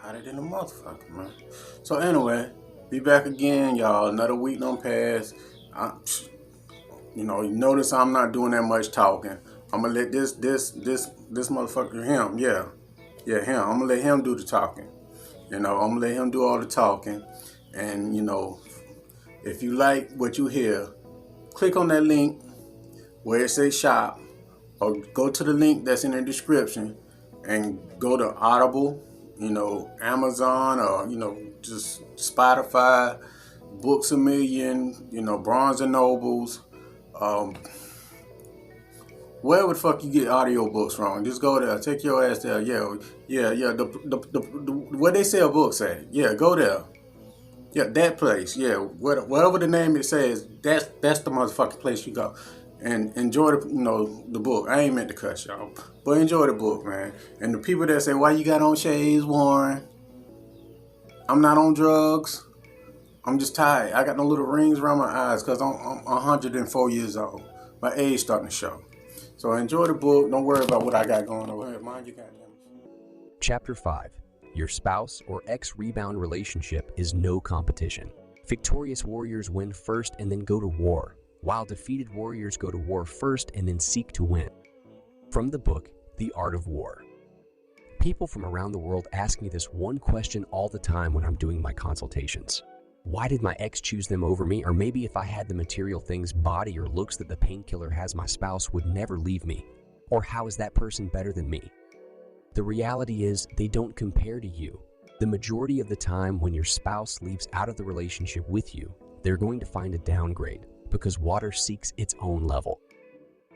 Hotter than a motherfucker, man. So anyway, be back again, y'all. Another week done passed. You notice I'm not doing that much talking. I'm gonna let this motherfucker, him. I'm gonna let him do the talking. I'm gonna let him do all the talking. And if you like what you hear, click on that link where it says shop, or go to the link that's in the description and go to Audible, Amazon, or just Spotify, Books A Million, Barnes and Nobles, wherever the fuck you get audio books from. Just go there, take your ass there. Yeah. What they sell books at. Yeah, go there. Yeah, that place. Yeah, whatever the name it says, that's the motherfucking place you go. And enjoy the book. I ain't meant to cuss y'all, but enjoy the book, man. And the people that say, why you got on shades, Warren? I'm not on drugs. I'm just tired. I got no little rings around my eyes because I'm 104 years old. My age starting to show. So enjoy the book. Don't worry about what I got going over here. Mind your goddamn. Chapter 5. Your spouse or ex-rebound relationship is no competition. Victorious warriors win first and then go to war, while defeated warriors go to war first and then seek to win. From the book, The Art of War. People from around the world ask me this one question all the time when I'm doing my consultations. Why did my ex choose them over me? Or maybe if I had the material things, body, or looks that the painkiller has, my spouse would never leave me. Or how is that person better than me? The reality is they don't compare to you. The majority of the time when your spouse leaves out of the relationship with you, they're going to find a downgrade because water seeks its own level.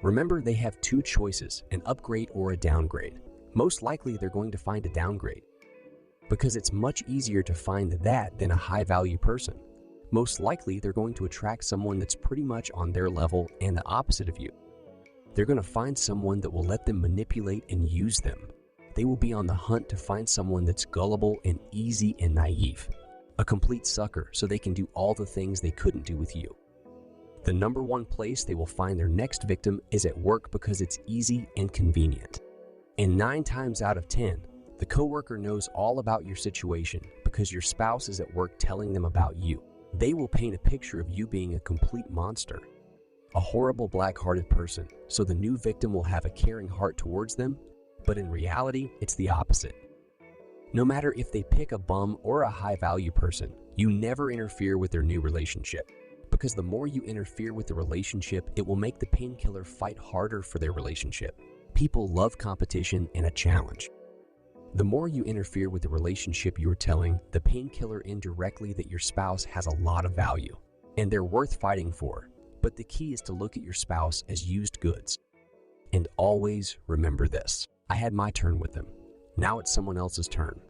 Remember, they have two choices, an upgrade or a downgrade. Most likely they're going to find a downgrade because it's much easier to find that than a high-value person. Most likely they're going to attract someone that's pretty much on their level and the opposite of you. They're going to find someone that will let them manipulate and use them. They will be on the hunt to find someone that's gullible and easy and naive, a complete sucker, so they can do all the things they couldn't do with you. The number one place they will find their next victim is at work because it's easy and convenient. And 9 times out of 10, the coworker knows all about your situation because your spouse is at work telling them about you. They will paint a picture of you being a complete monster, a horrible black-hearted person, so the new victim will have a caring heart towards them. But in reality, it's the opposite. No matter if they pick a bum or a high-value person, you never interfere with their new relationship. Because the more you interfere with the relationship, it will make the painkiller fight harder for their relationship. People love competition and a challenge. The more you interfere with the relationship, you're telling the painkiller indirectly that your spouse has a lot of value, and they're worth fighting for. But the key is to look at your spouse as used goods. And always remember this. I had my turn with them. Now it's someone else's turn.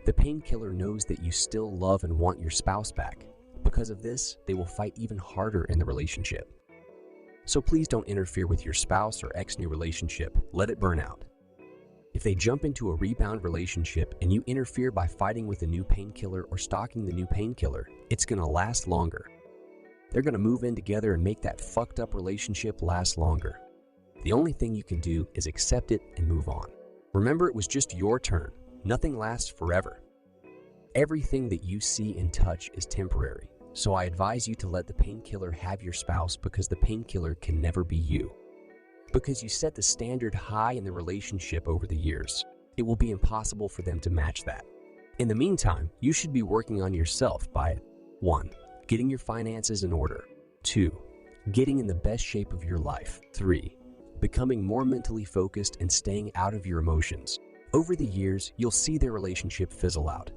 The painkiller knows that you still love and want your spouse back. Because of this, they will fight even harder in the relationship. So please don't interfere with your spouse or ex-new relationship. Let it burn out. If they jump into a rebound relationship and you interfere by fighting with the new painkiller or stalking the new painkiller, it's going to last longer. They're going to move in together and make that fucked up relationship last longer. The only thing you can do is accept it and move on. Remember, it was just your turn. Nothing lasts forever. Everything that you see and touch is temporary. So I advise you to let the painkiller have your spouse because the painkiller can never be you. Because you set the standard high in the relationship over the years, it will be impossible for them to match that. In the meantime, you should be working on yourself by 1. Getting your finances in order. 2. Getting in the best shape of your life. 3. Becoming more mentally focused and staying out of your emotions. Over the years, you'll see their relationship fizzle out.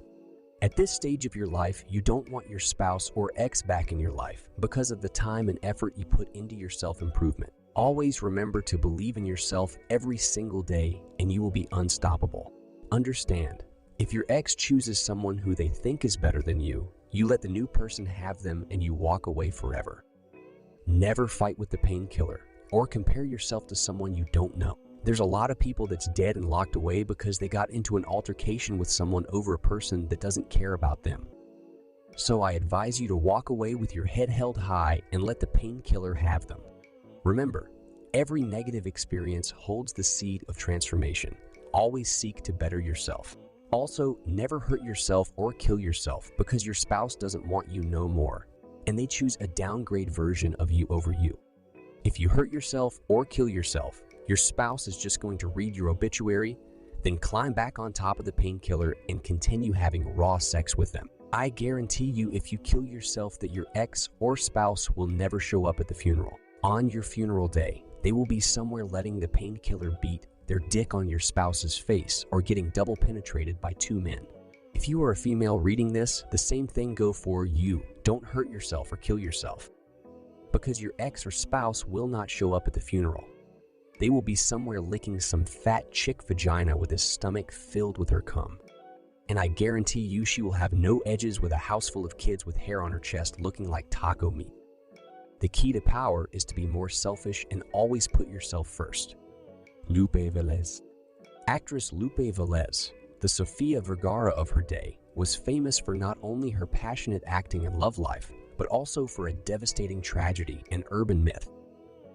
At this stage of your life, you don't want your spouse or ex back in your life because of the time and effort you put into your self-improvement. Always remember to believe in yourself every single day and you will be unstoppable. Understand, if your ex chooses someone who they think is better than you let the new person have them and you walk away forever. Never fight with the painkiller or compare yourself to someone you don't know. There's a lot of people that's dead and locked away because they got into an altercation with someone over a person that doesn't care about them. So I advise you to walk away with your head held high and let the painkiller have them. Remember, every negative experience holds the seed of transformation. Always seek to better yourself. Also, never hurt yourself or kill yourself because your spouse doesn't want you no more, and they choose a downgrade version of you over you. If you hurt yourself or kill yourself, your spouse is just going to read your obituary, then climb back on top of the painkiller and continue having raw sex with them. I guarantee you, if you kill yourself, that your ex or spouse will never show up at the funeral. On your funeral day, they will be somewhere letting the painkiller beat their dick on your spouse's face or getting double penetrated by two men. If you are a female reading this, the same thing go for you. Don't hurt yourself or kill yourself, because your ex or spouse will not show up at the funeral. They will be somewhere licking some fat chick vagina with his stomach filled with her cum. And I guarantee you she will have no edges with a house full of kids with hair on her chest looking like taco meat. The key to power is to be more selfish and always put yourself first. Lupe Velez. Actress Lupe Velez, the Sofia Vergara of her day, was famous for not only her passionate acting and love life, but also for a devastating tragedy and urban myth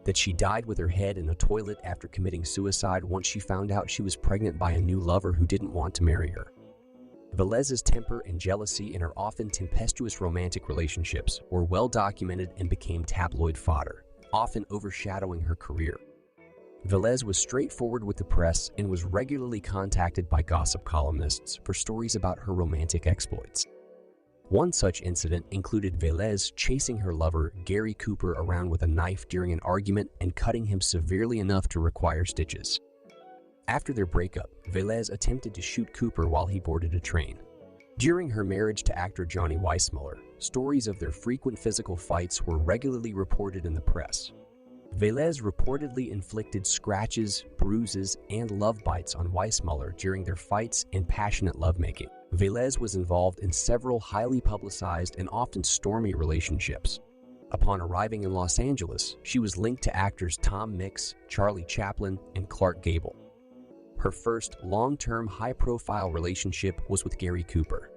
that she died with her head in a toilet after committing suicide once she found out she was pregnant by a new lover who didn't want to marry her. Velez's temper and jealousy in her often tempestuous romantic relationships were well documented and became tabloid fodder, often overshadowing her career. Velez was straightforward with the press and was regularly contacted by gossip columnists for stories about her romantic exploits. One such incident included Velez chasing her lover, Gary Cooper, around with a knife during an argument and cutting him severely enough to require stitches. After their breakup, Velez attempted to shoot Cooper while he boarded a train. During her marriage to actor Johnny Weissmuller, stories of their frequent physical fights were regularly reported in the press. Velez reportedly inflicted scratches, bruises, and love bites on Weissmuller during their fights and passionate lovemaking. Velez was involved in several highly publicized and often stormy relationships. Upon arriving in Los Angeles, she was linked to actors Tom Mix, Charlie Chaplin, and Clark Gable. Her first long-term high-profile relationship was with Gary Cooper.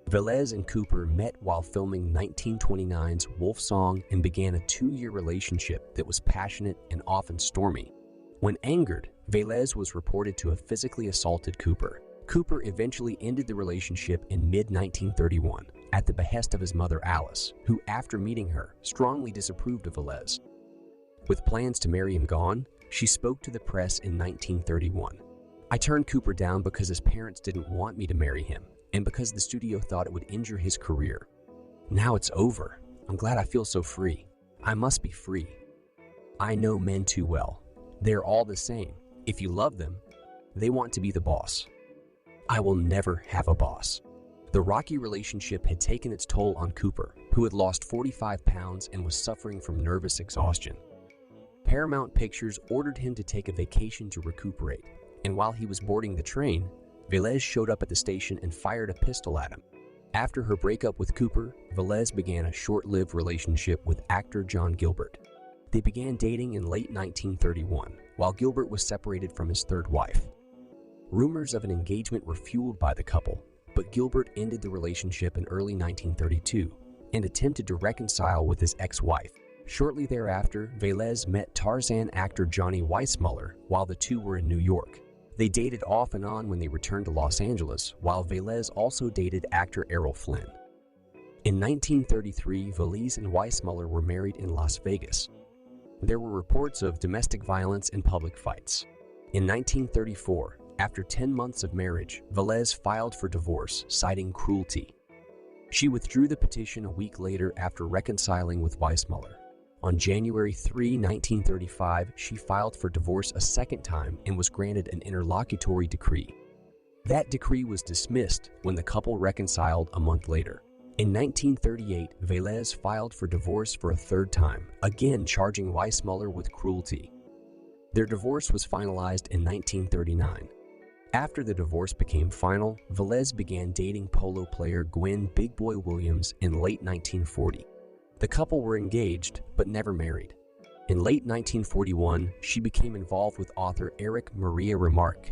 Velez and Cooper met while filming 1929's Wolf Song and began a 2-year relationship that was passionate and often stormy. When angered, Velez was reported to have physically assaulted Cooper. Cooper eventually ended the relationship in mid-1931 at the behest of his mother Alice, who, after meeting her, strongly disapproved of Velez. With plans to marry him gone, she spoke to the press in 1931. "I turned Cooper down because his parents didn't want me to marry him, and because the studio thought it would injure his career. Now it's over. I'm glad I feel so free. I must be free. I know men too well. They're all the same. If you love them, they want to be the boss. I will never have a boss." The rocky relationship had taken its toll on Cooper, who had lost 45 pounds and was suffering from nervous exhaustion. Paramount Pictures ordered him to take a vacation to recuperate, and while he was boarding the train, Velez showed up at the station and fired a pistol at him. After her breakup with Cooper, Velez began a short-lived relationship with actor John Gilbert. They began dating in late 1931, while Gilbert was separated from his third wife. Rumors of an engagement were fueled by the couple, but Gilbert ended the relationship in early 1932 and attempted to reconcile with his ex-wife. Shortly thereafter, Velez met Tarzan actor Johnny Weissmuller while the two were in New York. They dated off and on when they returned to Los Angeles, while Velez also dated actor Errol Flynn. In 1933, Velez and Weissmuller were married in Las Vegas. There were reports of domestic violence and public fights. In 1934, after 10 months of marriage, Velez filed for divorce, citing cruelty. She withdrew the petition a week later after reconciling with Weissmuller. On January 3, 1935, she filed for divorce a second time and was granted an interlocutory decree. That decree was dismissed when the couple reconciled a month later. In 1938, Velez filed for divorce for a third time, again charging Weissmuller with cruelty. Their divorce was finalized in 1939. After the divorce became final, Velez began dating polo player Gwen Big Boy Williams in late 1940. The couple were engaged, but never married. In late 1941, she became involved with author Eric Maria Remarque.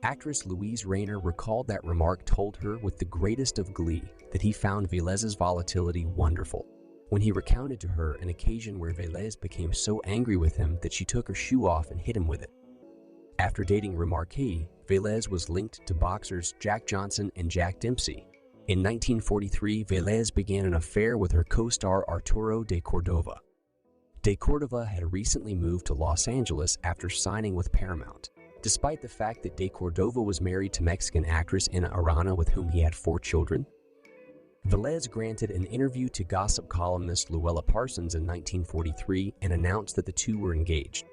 Actress Louise Rayner recalled that Remarque told her with the greatest of glee that he found Velez's volatility wonderful. When he recounted to her an occasion where Velez became so angry with him that she took her shoe off and hit him with it. After dating Remarque, Velez was linked to boxers Jack Johnson and Jack Dempsey. In 1943, Velez began an affair with her co-star Arturo de Cordova. De Cordova had recently moved to Los Angeles after signing with Paramount. Despite the fact that de Cordova was married to Mexican actress Ana Arana, with whom he had 4 children, Velez granted an interview to gossip columnist Luella Parsons in 1943 and announced that the two were engaged.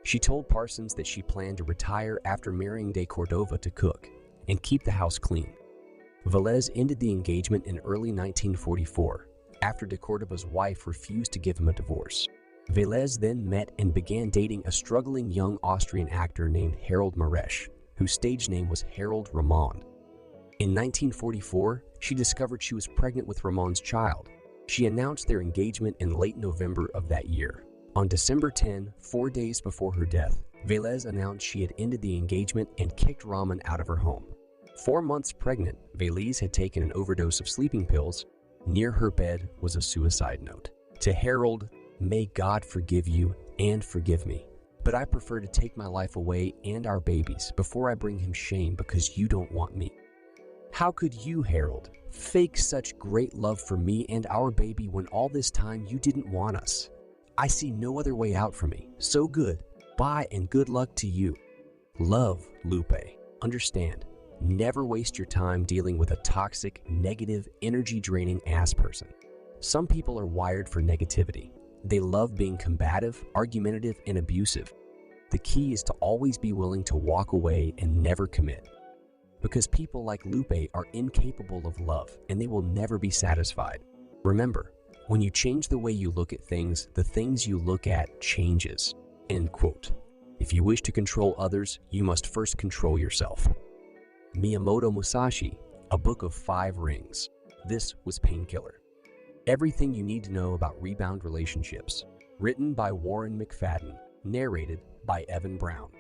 She told Parsons that she planned to retire after marrying de Cordova to cook and keep the house clean. Velez ended the engagement in early 1944 after de Cordova's wife refused to give him a divorce. Velez then met and began dating a struggling young Austrian actor named Harold Maresch, whose stage name was Harold Ramond. In 1944, she discovered she was pregnant with Ramon's child. She announced their engagement in late November of that year. On December 10, 4 days before her death, Velez announced she had ended the engagement and kicked Ramon out of her home. 4 months pregnant, Velez had taken an overdose of sleeping pills. Near her bed was a suicide note. To Harold, "May God forgive you and forgive me, but I prefer to take my life away and our babies before I bring him shame because you don't want me. How could you, Harold, fake such great love for me and our baby when all this time you didn't want us? I see no other way out for me. So good. Bye and good luck to you. Love, Lupe. Understand, never waste your time dealing with a toxic, negative, energy-draining ass person. Some people are wired for negativity. They love being combative, argumentative, and abusive. The key is to always be willing to walk away and never commit. Because people like Lupe are incapable of love and they will never be satisfied. Remember, when you change the way you look at things, the things you look at changes." End quote. If you wish to control others, you must first control yourself. Miyamoto Musashi, A Book of 5 Rings. This was Painkiller. Everything you need to know about rebound relationships. Written by Warren McFadden. Narrated by Evan Brown.